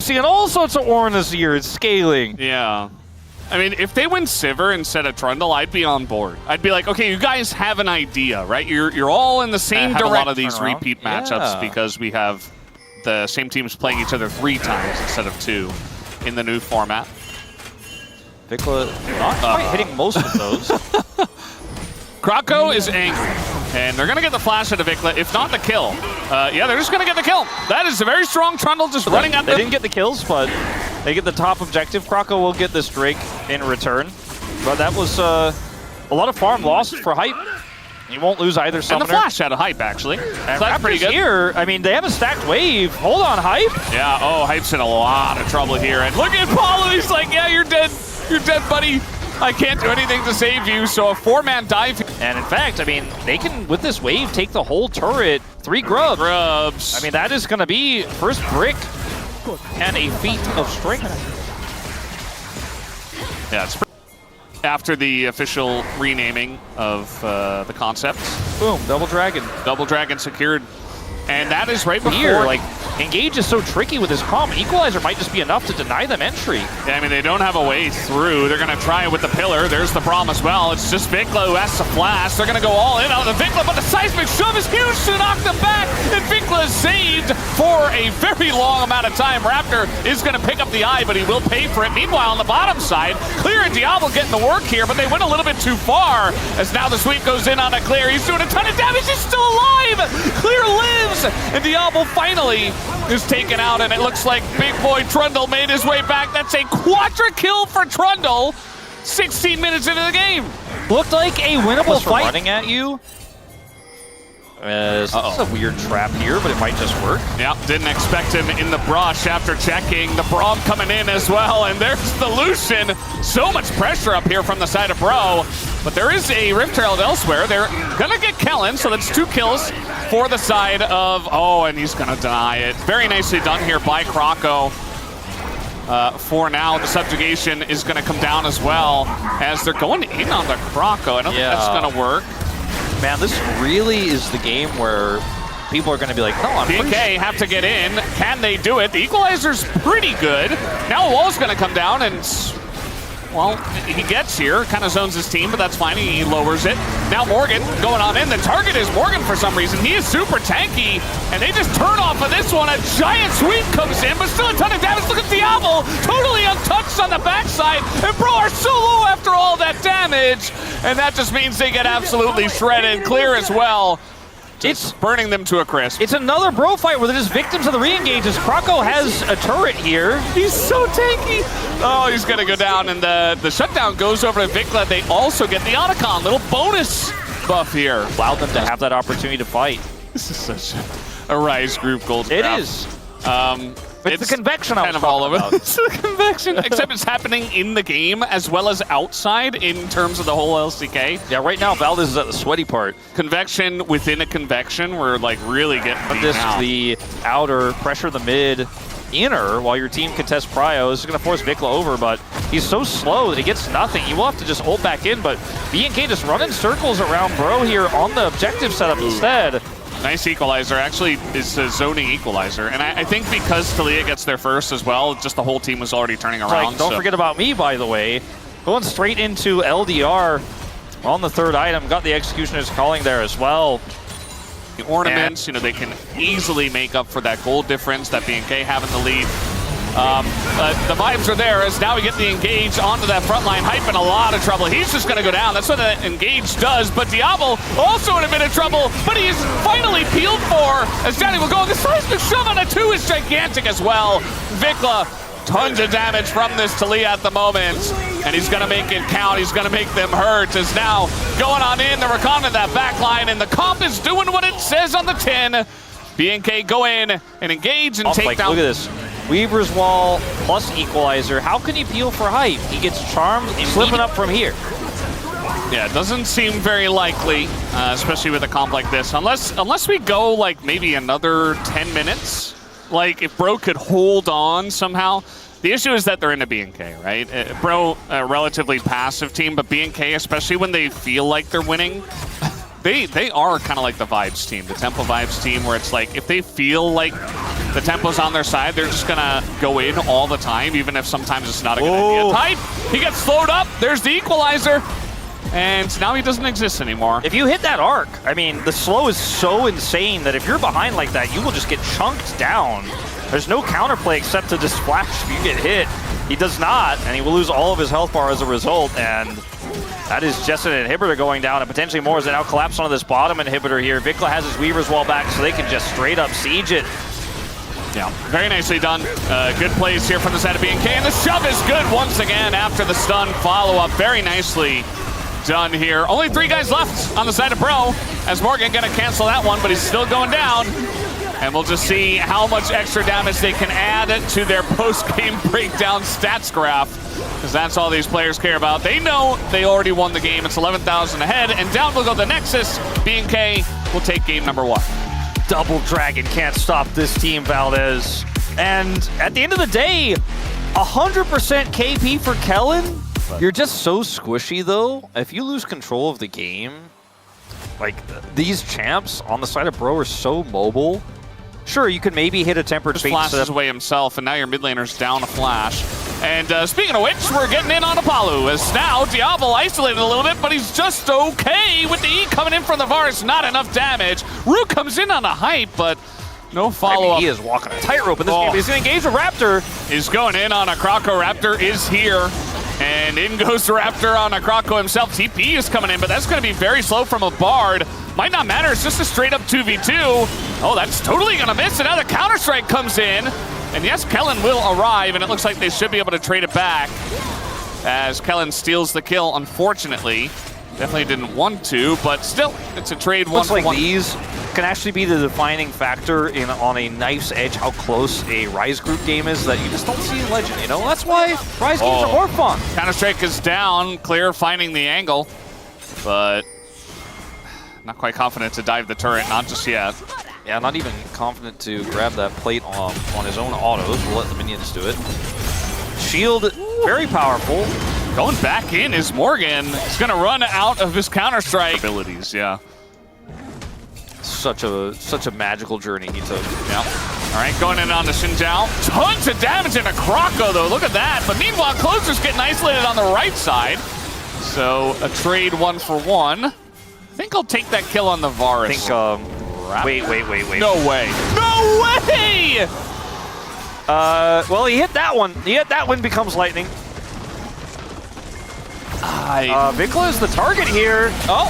seeing all sorts of ore this year. It's scaling. Yeah. I mean, if they win Sivir instead of Trundle, I'd be on board. I'd be like, okay, you guys have an idea, right? You're all in the same direction. A lot of these repeat matchups because we have the same teams playing each other 3 times instead of 2 in the new format. Vikla not quite hitting most of those. Krako is angry, and they're going to get the flash out of Vikla, if not the kill. Yeah, they're just going to get the kill. That is a very strong Trundle just running at them. They didn't get the kills, but they get the top objective. Krako will get this Drake in return. But that was a lot of farm lost for Hype. You won't lose either summoner. And the flash out of Hype, actually. So that's pretty good. Here, I mean, they have a stacked wave. Hold on, Hype. Yeah, oh, Hype's in a lot of trouble here. And look at Paulo, he's like, yeah, you're dead. You're dead, buddy. I can't do anything to save you, so a 4-man dive. And in fact, I mean, they can, with this wave, take the whole turret. 3 grubs. I mean, that is going to be first brick and a feat of strength. Yeah, it's after the official renaming of the concept. Boom, double dragon. Double dragon secured. And that is right before. Here, like, Engage is so tricky with his comp. Equalizer might just be enough to deny them entry. Yeah, I mean, they don't have a way through. They're going to try it with the pillar. There's the problem as well. It's just Vikla who has to flash. They're going to go all in on the Vikla, but the seismic shove is huge to knock them back. And Vikla is saved for a very long amount of time. Raptor is going to pick up the eye, but he will pay for it. Meanwhile, on the bottom side, Clear and Diablo getting the work here, but they went a little bit too far as now the sweep goes in on a Clear. He's doing a ton of damage. He's still alive. Clear lives, and Diablo finally is taken out, and it looks like big boy Trundle made his way back. That's a quadra kill for Trundle 16 minutes into the game. Looked like a winnable fight. Running at you. This is a weird trap here, but it might just work. Yeah, didn't expect him in the brush after checking. The Braum coming in as well, and there's the Lucian. So much pressure up here from the side of Bro, but there is a Rift Herald elsewhere. They're gonna get Kellen, so that's 2 kills for the side of, oh, and he's gonna deny it. Very nicely done here by Krako. For now, the subjugation is gonna come down as well as they're going in on the Krako. I don't think that's gonna work. Man, this really is the game where people are going to be like, no, I'm BNK have to get in. Can they do it? The equalizer's pretty good. Now a wall's going to come down, and, well, he gets here. Kind of zones his team, but that's fine. He lowers it. Now Morgan going on in. The target is Morgan for some reason. He is super tanky, and they just turn off of this one. A giant sweep comes in, but still a ton of damage. Look at Diablo, totally untouched on the backside. And Bro are so low after all that damage. And that just means they get absolutely shredded. Clear as well. It's burning them to a crisp. It's another Bro fight where they're just victims of the re-engages. Krako has a turret here. He's so tanky. Oh, he's going to go down, and the shutdown goes over to Vikla. They also get the Otacon, little bonus buff here. Allowed them to have that opportunity to fight. This is such a Rise group gold. It is. It's the convection kind of all over. It's the convection, except it's happening in the game as well as outside in terms of the whole LCK. Yeah, right now Valdez is at the sweaty part. Convection within a convection, we're like really getting beat out. The outer, pressure the mid, inner, while your team contests Prio. This is going to force Vikla over, but he's so slow that he gets nothing. You will have to just hold back in, but BNK just running circles around Bro here on the objective setup instead. Nice equalizer. Actually, it's a zoning equalizer. And I think because Talia gets there first as well, just the whole team was already turning around. Like, don't forget about me, by the way. Going straight into LDR on the 3rd item. Got the Executioner's calling there as well. The ornaments, you know, they can easily make up for that gold difference that BNK have in the lead. But the vibes are there as now we get the Engage onto that front line. Hype in a lot of trouble. He's just going to go down. That's what that Engage does. But Diablo also in a bit of trouble, but he is finally peeled for as Johnny will go. The seismic shove on a 2 is gigantic as well. Vikla, tons of damage from this Talia at the moment. And he's going to make it count. He's going to make them hurt. As now going on in, they're reconning that back line, and the comp is doing what it says on the tin. BNK go in and engage and take down. Look at this. Weaver's Wall plus Equalizer. How can he peel for Hype? He gets charmed slipping up from here. Yeah, it doesn't seem very likely, especially with a comp like this. Unless we go like maybe another 10 minutes. Like if Bro could hold on somehow. The issue is that they're in a BNK, right? Bro, a relatively passive team, but BNK, especially when they feel like they're winning, they are kind of like the Vibes team, the Temple Vibes team, where it's like if they feel like The tempo's on their side. They're just going to go in all the time, even if sometimes it's not a good idea. Type, he gets slowed up. There's the equalizer. And now he doesn't exist anymore. If you hit that arc, I mean, the slow is so insane that if you're behind like that, you will just get chunked down. There's no counterplay except to just splash if you get hit. He does not, and he will lose all of his health bar as a result, and that is just an inhibitor going down, and potentially more as they now collapse onto this bottom inhibitor here. Vikla has his Weaver's Wall back, so they can just straight up siege it. Yeah, very nicely done. Good plays here from the side of BNK, and the shove is good once again after the stun follow-up. Very nicely done here. Only 3 guys left on the side of Bro, as Morgan gonna cancel that one, but he's still going down. And we'll just see how much extra damage they can add to their post-game breakdown stats graph, because that's all these players care about. They know they already won the game. It's 11,000 ahead, and down will go the Nexus. BNK will take game number 1. Double Dragon can't stop this team, Valdez. And at the end of the day, 100% KP for Kellen. You're just so squishy, though. If you lose control of the game, like, these champs on the side of Bro are so mobile. Sure, you could maybe hit a tempered fate. Flashes away himself, and now your mid laner's down a flash. And speaking of which, we're getting in on Apollo, as now Diablo isolated a little bit, but he's just okay with the E coming in from the Varus. Not enough damage. Rook comes in on a hype, but no follow-up. I mean, he is walking a tightrope in this game. He's going to engage a Raptor. He's going in on a Kroko. Raptor is here. And in goes the Raptor on a Kroko himself. TP is coming in, but that's going to be very slow from a Bard. Might not matter, it's just a straight up 2v2. Oh, that's totally going to miss, and now the Counter-Strike comes in. And yes, Kellen will arrive, and it looks like they should be able to trade it back as Kellen steals the kill, unfortunately. Definitely didn't want to, but still, it's a trade one for one. Looks like these can actually be the defining factor in on a knife's edge how close a Rise group game is that you just don't see in Legend, you know? That's why Rise games are more fun. Counter-Strike is down, Clear finding the angle, but not quite confident to dive the turret, not just yet. Yeah, not even confident to grab that plate on his own autos. We'll let the minions do it. Shield, very powerful. Going back in is Morgan. He's going to run out of his Counter-Strike abilities, yeah. Such a magical journey he took. Yeah. All right, going in on the Xinjiao. Tons of damage in a Kroko, though. Look at that. But meanwhile, Closer's getting isolated on the right side. So a trade 1 for 1. I think I'll take that kill on the Varus. I think, wait. No way. No way! Well, he hit that one. He hit that one, becomes lightning. Vikla is the target here. Oh,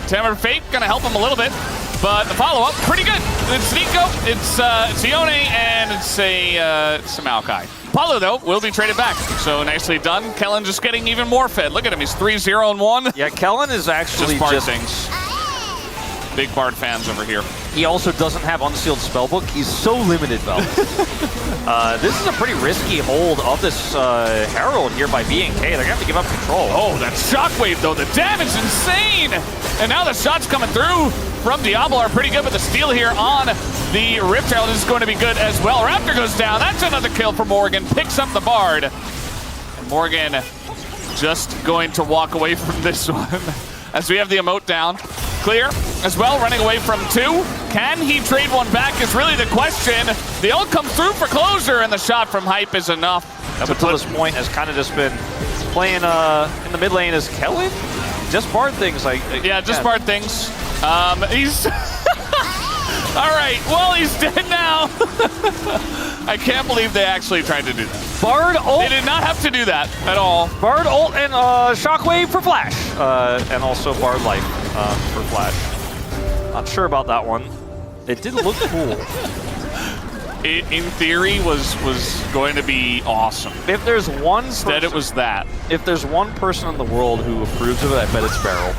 Tamar Fate gonna help him a little bit, but the follow-up pretty good. It's Nico, it's Ione, and it's a Maokai. Apollo, though, will be traded back. So nicely done. Kellen just getting even more fed. Look at him, he's 3-0-1. Yeah, Kellen is actually just Bard things. Big Bard fans over here. He also doesn't have unsealed spellbook. He's so limited, though. This is a pretty risky hold of this Herald here by BNK. They're going to have to give up control. Oh, that shockwave, though. The damage is insane. And now the shots coming through from Diablo are pretty good, but the steal here on the Rift Herald is going to be good as well. Raptor goes down. That's another kill for Morgan. Picks up the Bard. And Morgan just going to walk away from this one as we have the emote down. Clear as well, running away from 2. Can he trade one back is really the question. The ult comes through for Closer, and the shot from Hype is enough. Up until this point has kind of just been playing in the mid lane as Kellen. Just Bard things. Yeah, just Bard things. He's... All right, well, he's dead now. I can't believe they actually tried to do that. Bard ult. They did not have to do that at all. Bard ult and Shockwave for Flash. And also Bard Life for Flash. Not sure about that one. It did look cool. It, in theory, was going to be awesome. If there's one person, instead it was that. If there's one person in the world who approves of it, I bet it's Barrel.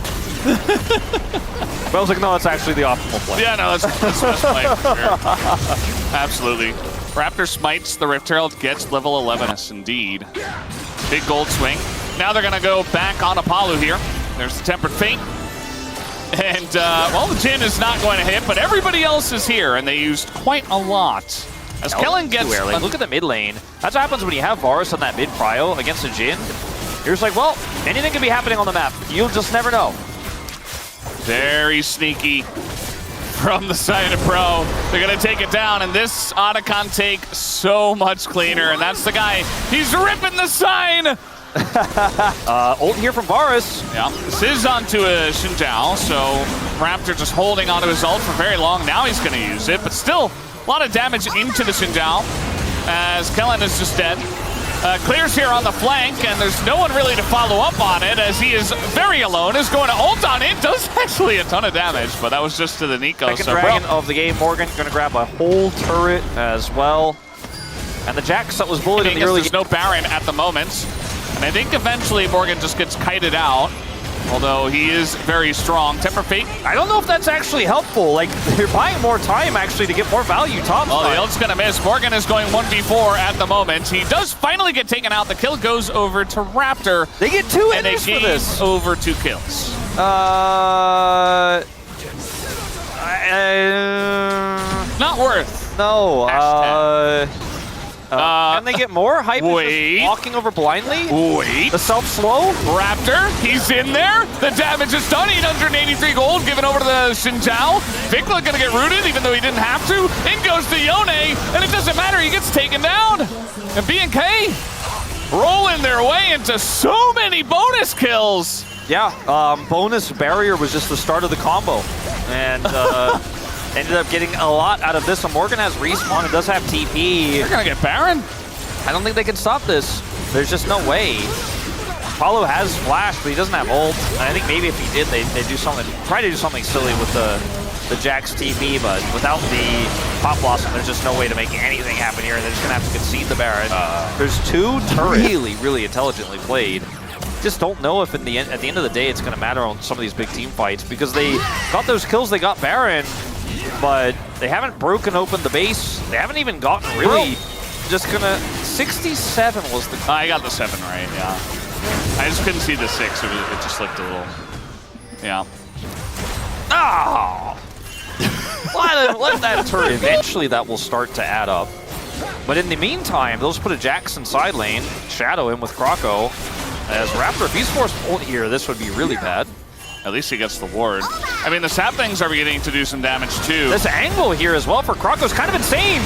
But I was like, no, that's actually the optimal play. Yeah, no, that's the best play. Sure. Absolutely. Raptor smites the Rift Herald, gets level 11. Yes, indeed. Big gold swing. Now they're going to go back on Apollo here. There's the Tempered Fate. And, well, the Jhin is not going to hit, but everybody else is here, and they used quite a lot. As Kellen gets... Look at the mid lane. That's what happens when you have Varus on that mid prio against the Jhin. You're just like, well, anything can be happening on the map. You'll just never know. Very sneaky from the side of Pro. They're going to take it down, and this Otacon take so much cleaner, and that's the guy. He's ripping the sign! Ult here from Varus. Yeah, Ziz onto a Xinjiao, so Raptor just holding onto his ult for very long. Now he's going to use it, but still a lot of damage into the Xinjiao, as Kellen is just dead. Clears here on the flank, and there's no one really to follow up on it, as he is very alone. Is going to ult on it, does actually a ton of damage, but that was just to the Nico. Second dragon of the game, Morgan going to grab a whole turret as well. And the Jax that was bullied in the early game. There's no Baron at the moment, and I think eventually Morgan just gets kited out. Although he is very strong. Temper Fate. I don't know if that's actually helpful. Like, they're buying more time, actually, to get more value top side. Oh, the ult's gonna miss. Morgan is going 1v4 at the moment. He does finally get taken out. The kill goes over to Raptor. They get 2 and they gain for this. Over 2 kills. Not worth. No. Can they get more? Hype wait. Is just walking over blindly? Wait. The self-slow? Raptor, he's in there. The damage is done. 883 gold given over to the Xinjiao. Vikla gonna get rooted even though he didn't have to. In goes the Yone, and it doesn't matter. He gets taken down. And BNK rolling their way into so many bonus kills. Yeah, bonus barrier was just the start of the combo. And ended up getting a lot out of this. So Morgan has respawn and does have TP. They're gonna get Baron. I don't think they can stop this. There's just no way. Apollo has flash, but he doesn't have ult. And I think maybe if he did, they do something, try to do something silly with the Jax TP, but without the Pop Blossom, there's just no way to make anything happen here. They're just gonna have to concede the Baron. There's 2 turrets. Really intelligently played. Just don't know if at the end of the day it's gonna matter on some of these big team fights, because they got those kills, they got Baron, but they haven't broken open the base. They haven't even gotten really just gonna 67 was the I got the 7 right, yeah. I just couldn't see the 6, it just looked a little, yeah. Oh! let that turret. Eventually that will start to add up. But in the meantime, they'll just put a Jax in side lane, shadow him with Croco. As Raptor, if he's forced ult here, this would be really bad. At least he gets the ward. I mean, the saplings are beginning to do some damage too. This angle here as well for Croco is kind of insane.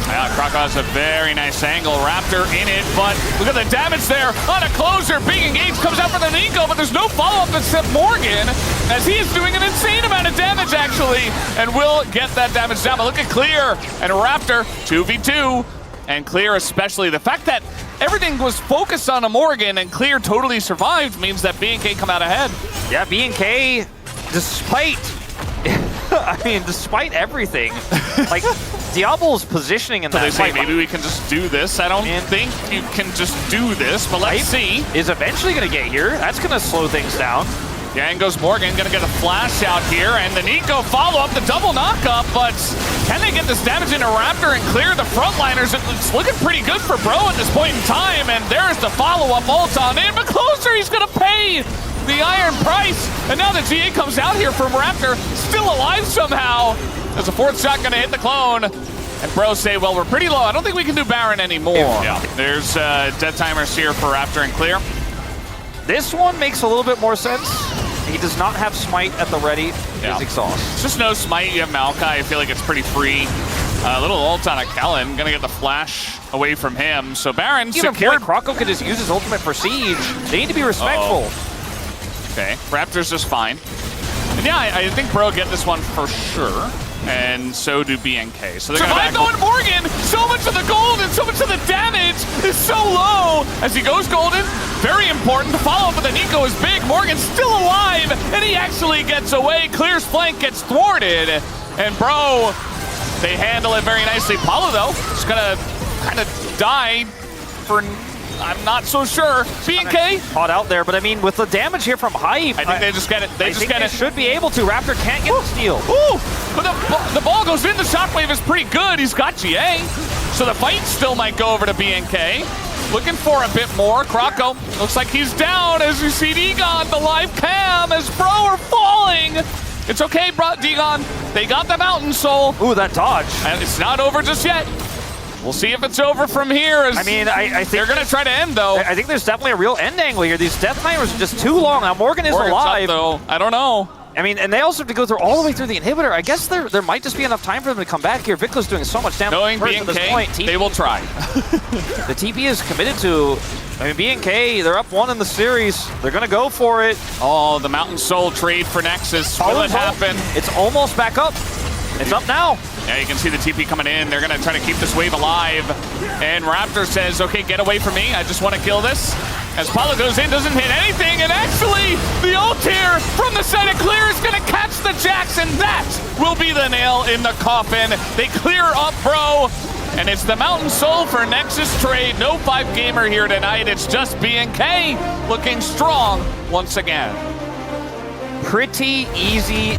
Yeah, Croco has a very nice angle. Raptor in it, but look at the damage there on a closer. Big engage comes out for the Nico, but there's no follow-up except Morgan, as he is doing an insane amount of damage actually, and will get that damage down. But look at Clear and Raptor, 2v2, and Clear especially. The fact that everything was focused on a Morgan and Clear totally survived means that BNK come out ahead. Yeah, BNK, despite, despite everything, like, Diablo's positioning in that they say fight, maybe we can just do this. I don't think you can just do this, but let's see. Is eventually going to get here. That's going to slow things down. Yeah, in goes Morgan, gonna get a flash out here, and the Nico follow up the double knockup, but can they get this damage into Raptor and clear the frontliners? It's looking pretty good for Bro at this point in time, and there's the follow-up ult on in, but closer, he's gonna pay the iron price, and now the GA comes out here from Raptor, still alive somehow, as a 4th shot gonna hit the clone. And Bro say, well, we're pretty low. I don't think we can do Baron anymore. Yeah. There's dead timers here for Raptor and Clear. This one makes a little bit more sense. He does not have Smite at the ready. His exhaust. It's just no Smite. You have Maokai. I feel like it's pretty free. A little ult on a Kellen. Gonna get the flash away from him. So Baron secured. Croco could just use his ultimate for Siege. They need to be respectful. Okay, Raptor's just fine. And yeah, I think Bro get this one for sure. And so do BNK. So they're Survive going Morgan! So much of the gold and so much of the damage is so low! As he goes golden, very important. The follow-up with the Nico is big. Morgan's still alive, and he actually gets away. Clear's flank gets thwarted. And Bro, they handle it very nicely. Paulo, though, is gonna kind of die for... I'm not so sure. BNK caught out there, but I mean, with the damage here from Hype, I think they just get it. They should be able to. Raptor can't get the steal. Ooh! But the ball goes in. The shockwave is pretty good. He's got GA, so the fight still might go over to BNK. Looking for a bit more. Croco looks like he's down as you see Degon, the live cam, as Bro are falling. It's okay, bro, Degon. They got the Mountain Soul. Ooh, that dodge. And it's not over just yet. We'll see if it's over from here. I think they're going to try to end, though. I think there's definitely a real end angle here. These death timers are just too long. Now, Morgan is alive. Up, though. I don't know. I mean, and they also have to go through all the way through the inhibitor. I guess there might just be enough time for them to come back here. Vicla's doing so much damage. Knowing at this point. BNK, they will try. The TP is committed to, I mean, BNK, they're up 1 in the series. They're going to go for it. Oh, the Mountain Soul trade for Nexus. Will it happen? It's almost back up. It's up now. Yeah, you can see the TP coming in. They're going to try to keep this wave alive. And Raptor says, okay, get away from me. I just want to kill this. As Paulo goes in, doesn't hit anything, and actually, the ult here from the side of Clear is going to catch the Jax, and that will be the nail in the coffin. They clear up, bro. And it's the Mountain Soul for Nexus trade. No 5-gamer here tonight. It's just BNK looking strong once again. Pretty easy.